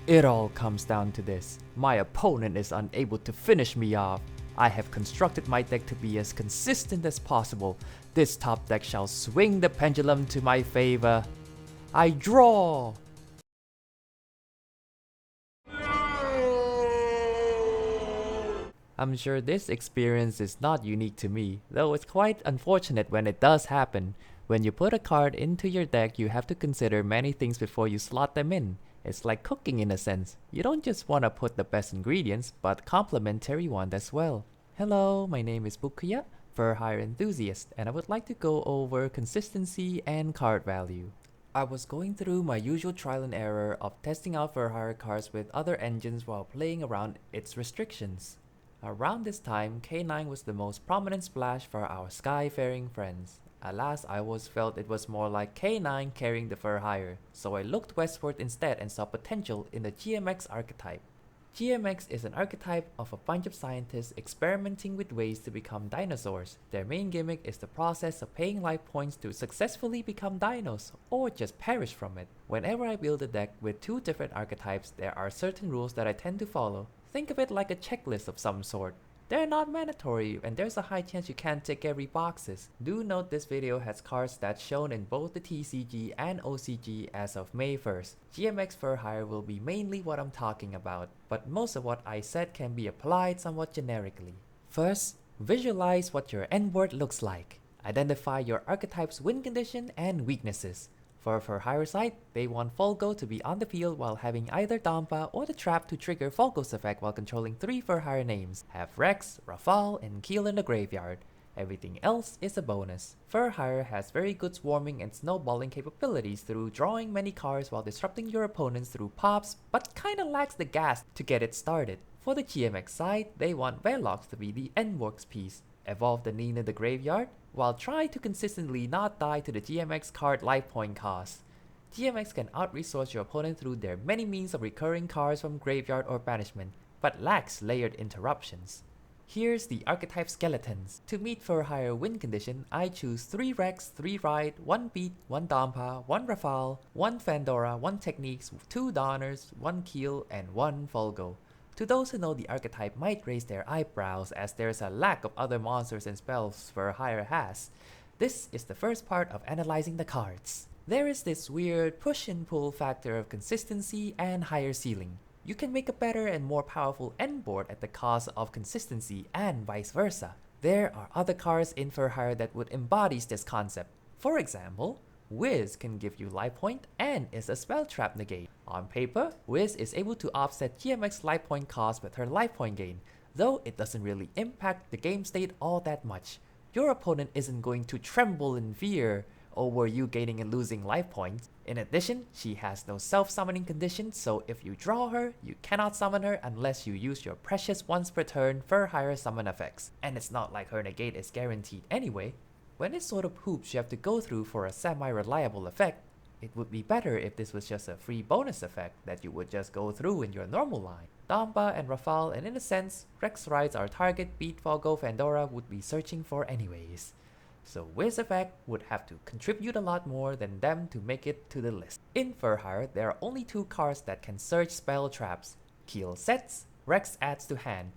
It all comes down to this. My opponent is unable to finish me off. I have constructed my deck to be as consistent as possible. This top deck shall swing the pendulum to my favor. I draw! I'm sure this experience is not unique to me, though it's quite unfortunate when it does happen. When you put a card into your deck, you have to consider many things before you slot them in. It's like cooking in a sense. You don't just want to put the best ingredients, but complementary ones as well. Hello, my name is Bukuya, Fur Hire Enthusiast, and I would like to go over consistency and card value. I was going through my usual trial and error of testing out Fur Hire cards with other engines while playing around its restrictions. Around this time, K9 was the most prominent splash for our skyfaring friends. Alas, I always felt it was more like K9 carrying the Fur Hire, so I looked westward instead and saw potential in the GMX archetype. GMX is an archetype of a bunch of scientists experimenting with ways to become dinosaurs. Their main gimmick is the process of paying life points to successfully become dinos, or just perish from it. Whenever I build a deck with two different archetypes, there are certain rules that I tend to follow. Think of it like a checklist of some sort. They're not mandatory, and there's a high chance you can't tick every boxes. Do note this video has cards that's shown in both the TCG and OCG as of May 1st. GMX Fur Hire will be mainly what I'm talking about, but most of what I said can be applied somewhat generically. First, visualize what your end board looks like. Identify your archetype's win condition and weaknesses. For Fur Hire side, they want Folgo to be on the field while having either Dampa or the trap to trigger Folgo's effect while controlling 3 Fur Hire names. Have Rex, Rafal, and Keel in the graveyard. Everything else is a bonus. Fur Hire has very good swarming and snowballing capabilities through drawing many cards while disrupting your opponents through pops, but kinda lacks the gas to get it started. For the GMX side, they want Velox to be the endworks piece. Evolve the Nina the graveyard, while try to consistently not die to the GMX card life point cost. GMX can out-resource your opponent through their many means of recurring cards from graveyard or banishment, but lacks layered interruptions. Here's the archetype skeletons. To meet Fur Hire win condition, I choose 3 Rex, 3 Ride, 1 Beat, 1 Dampa, 1 Rafal, 1 Fandora, 1 Techniques, 2 Donners, 1 Keel, and 1 Folgo. To those who know the archetype might raise their eyebrows as there's a lack of other monsters and spells Fur Hire has. This is the first part of analyzing the cards. There is this weird push and pull factor of consistency and higher ceiling. You can make a better and more powerful end board at the cost of consistency and vice versa. There are other cards in Fur Hire that would embody this concept. For example, Wiz can give you life point and is a spell trap negate. On paper, Wiz is able to offset GMX life point cost with her life point gain, though it doesn't really impact the game state all that much. Your opponent isn't going to tremble in fear over you gaining and losing life points. In addition, she has no self-summoning condition, so if you draw her, you cannot summon her unless you use your precious once per turn Fur Hire summon effects. And it's not like her negate is guaranteed anyway. When it's sort of hoops you have to go through for a semi-reliable effect, it would be better if this was just a free bonus effect that you would just go through in your normal line. Dampa and Rafal, and in a sense, Rex Rides our target Beat Folgo Fandora would be searching for anyways. So Wiz effect would have to contribute a lot more than them to make it to the list. In Fur Hire, there are only 2 cards that can search spell traps. Keel sets, Rex adds to hand.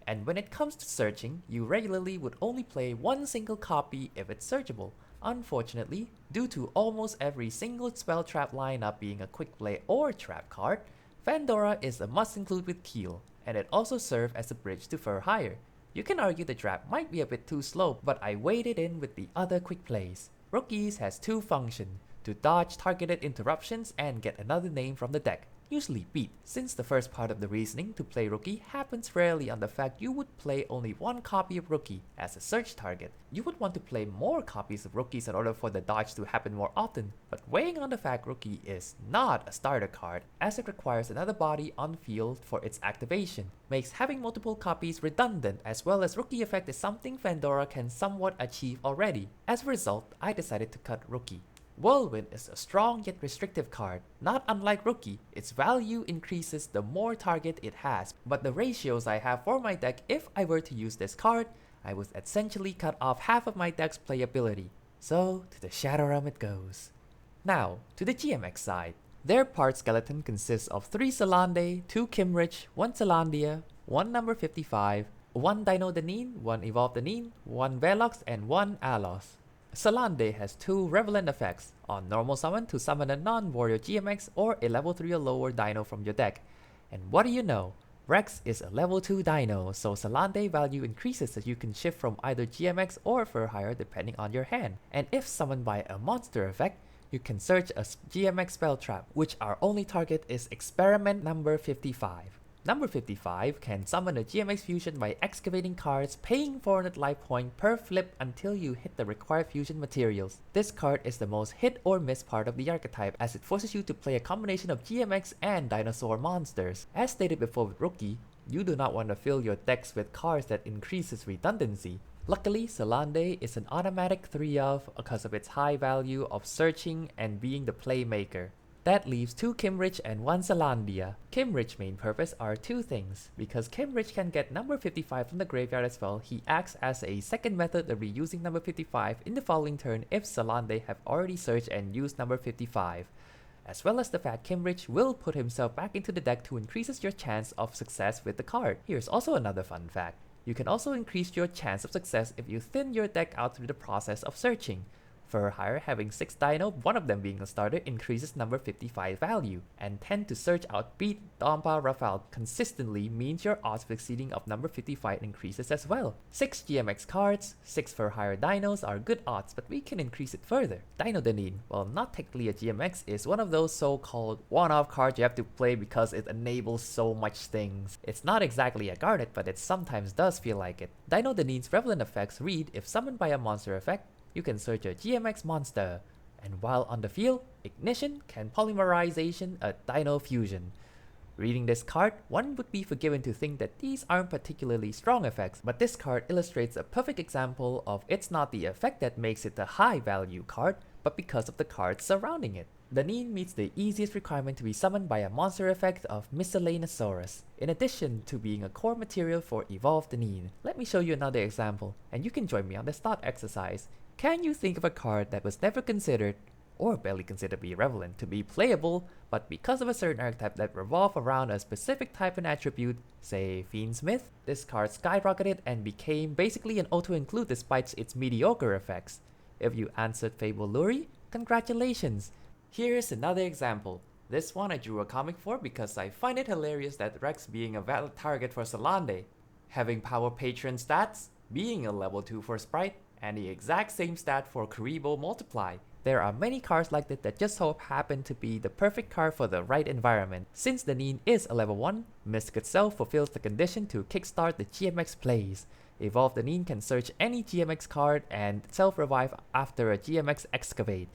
And when it comes to searching, you regularly would only play 1 single copy if it's searchable. Unfortunately, due to almost every single spell trap lineup being a quick play or trap card, Fandora is a must include with Keel, and it also serves as a bridge to Fur Hire. You can argue the trap might be a bit too slow, but I weighed it in with the other quick plays. Rookies has 2 functions, to dodge targeted interruptions and get another name from the deck. Usually Beat, since the first part of the reasoning to play Rookie happens rarely on the fact you would play only 1 copy of Rookie as a search target. You would want to play more copies of Rookies in order for the dodge to happen more often, but weighing on the fact Rookie is not a starter card as it requires another body on field for its activation, makes having multiple copies redundant, as well as Rookie effect is something Fandora can somewhat achieve already. As a result, I decided to cut Rookie. Whirlwind is a strong yet restrictive card. Not unlike Rookie, its value increases the more target it has, but the ratios I have for my deck if I were to use this card, I would essentially cut off half of my deck's playability. So, to the Shadow Realm it goes. Now, to the GMX side. Their part skeleton consists of 3 Salande, 2 Kimrich, 1 Salandia, 1 number 55, 1 Dino Deneen, 1 Evolved Deneen, 1 Velox, and 1 Alos. Salande has 2 relevant effects, on normal summon to summon a non-warrior GMX or a level 3 or lower dino from your deck. And what do you know? Rex is a level 2 dino, so Salande value increases as you can shift from either GMX or Fur Hire depending on your hand. And if summoned by a monster effect, you can search a GMX spell trap, which our only target is experiment number 55. Number 55 can summon a GMX fusion by excavating cards, paying 400 life point per flip until you hit the required fusion materials. This card is the most hit or miss part of the archetype as it forces you to play a combination of GMX and dinosaur monsters. As stated before with Rookie, you do not want to fill your decks with cards that increases redundancy. Luckily, Salande is an automatic 3 of because of its high value of searching and being the playmaker. That leaves 2 Kimrich and 1 Salandia. Kimrich's main purpose are 2 things. Because Kimrich can get number 55 from the graveyard as well, he acts as a second method of reusing number 55 in the following turn if Salande have already searched and used number 55. As well as the fact Kimrich will put himself back into the deck to increases your chance of success with the card. Here's also another fun fact. You can also increase your chance of success if you thin your deck out through the process of searching. Fur Hire having 6 dino, one of them being a starter, increases number 55 value, and 10 to search out beat Dompa Rafal consistently means your odds of exceeding of number 55 increases as well. 6 GMX cards, 6 Fur Hire dinos are good odds, but we can increase it further. Dino Deneen, while not technically a GMX, is one of those so-called one-off cards you have to play because it enables so much things. It's not exactly a Garnet, but it sometimes does feel like it. Dino Deneen's relevant effects read, if summoned by a monster effect, you can search a GMX monster, and while on the field, Ignition can polymerization a Dino Fusion. Reading this card, one would be forgiven to think that these aren't particularly strong effects, but this card illustrates a perfect example of it's not the effect that makes it a high value card, but because of the cards surrounding it. Deneen meets the easiest requirement to be summoned by a monster effect of Miscellaneousaurus, in addition to being a core material for Evolved Deneen. Let me show you another example, and you can join me on this thought exercise. Can you think of a card that was never considered, or barely considered to be relevant, to be playable, but because of a certain archetype that revolve around a specific type and attribute, say Fiendsmith, this card skyrocketed and became basically an auto-include despite its mediocre effects? If you answered Fable Luri, congratulations! Here's another example. This one I drew a comic for because I find it hilarious that Rex being a valid target for Salande, having power patron stats, being a level 2 for Sprite, and the exact same stat for Karibo Multiply. There are many cards like that just so happen to be the perfect card for the right environment. Since Deneen is a level 1, Mystic itself fulfills the condition to kickstart the GMX plays. Evolved Deneen can search any GMX card and self-revive after a GMX excavate.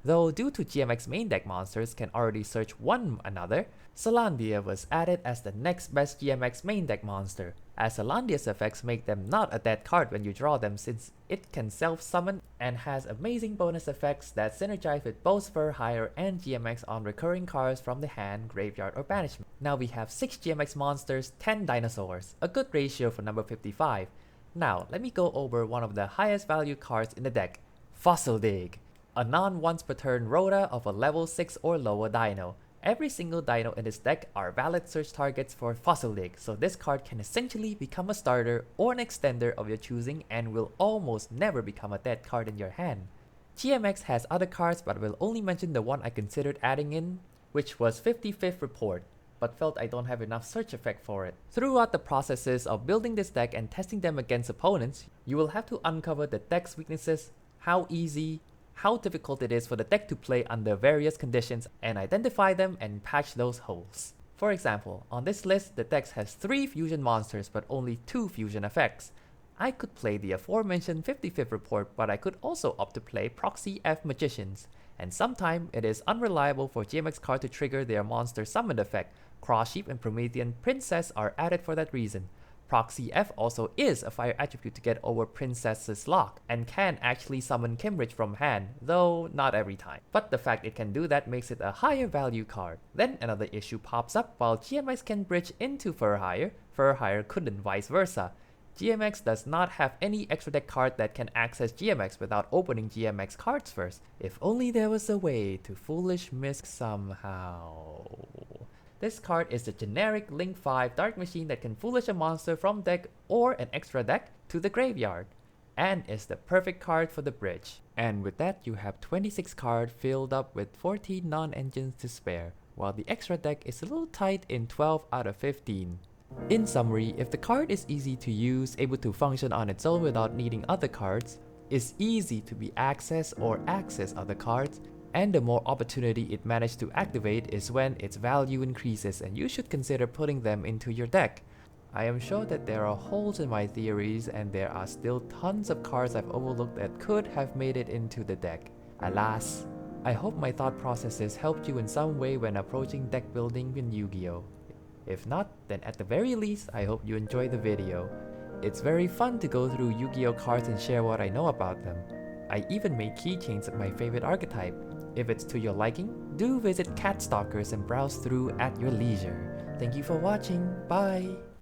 Though due to GMX main deck monsters can already search one another, Salandia was added as the next best GMX main deck monster, as Salandia's effects make them not a dead card when you draw them since it can self-summon and has amazing bonus effects that synergize with both Fur Hire and GMX on recurring cards from the hand, graveyard, or banishment. Now we have 6 GMX monsters, 10 dinosaurs, a good ratio for number 55. Now let me go over one of the highest value cards in the deck, Fossil Dig. A non-once per turn Rhoda of a level 6 or lower dino. Every single dino in this deck are valid search targets for Fossil Dig, so this card can essentially become a starter or an extender of your choosing and will almost never become a dead card in your hand. GMX has other cards, but I will only mention the one I considered adding in, which was 55th Report, but felt I don't have enough search effect for it. Throughout the processes of building this deck and testing them against opponents, you will have to uncover the deck's weaknesses, how easy, how difficult it is for the deck to play under various conditions, and identify them and patch those holes. For example, on this list, the deck has 3 fusion monsters but only 2 fusion effects. I could play the aforementioned 55th Report, but I could also opt to play Proxy F Magicians, and sometimes it is unreliable for GMX card to trigger their monster summoned effect. Cross Sheep and Promethean Princess are added for that reason. Proxy F also is a fire attribute to get over Princess's Lock, and can actually summon Kimrich from hand, though not every time. But the fact it can do that makes it a higher value card. Then another issue pops up. While GMX can bridge into Fur Hire couldn't vice versa. GMX does not have any extra deck card that can access GMX without opening GMX cards first. If only there was a way to foolish Misk somehow. This card is the generic Link 5 Dark Machine that can foolish a monster from deck or an extra deck to the graveyard, and is the perfect card for the bridge. And with that, you have 26 cards filled up with 14 non-engines to spare, while the extra deck is a little tight in 12 out of 15. In summary, if the card is easy to use, able to function on its own without needing other cards, is easy to be accessed or access other cards, and the more opportunity it managed to activate is when its value increases and you should consider putting them into your deck. I am sure that there are holes in my theories and there are still tons of cards I've overlooked that could have made it into the deck. Alas, I hope my thought processes helped you in some way when approaching deck building in Yu-Gi-Oh! If not, then at the very least, I hope you enjoy the video. It's very fun to go through Yu-Gi-Oh! Cards and share what I know about them. I even made keychains of my favorite archetype. If it's to your liking, do visit Cat Stalkers and browse through at your leisure. Thank you for watching, bye!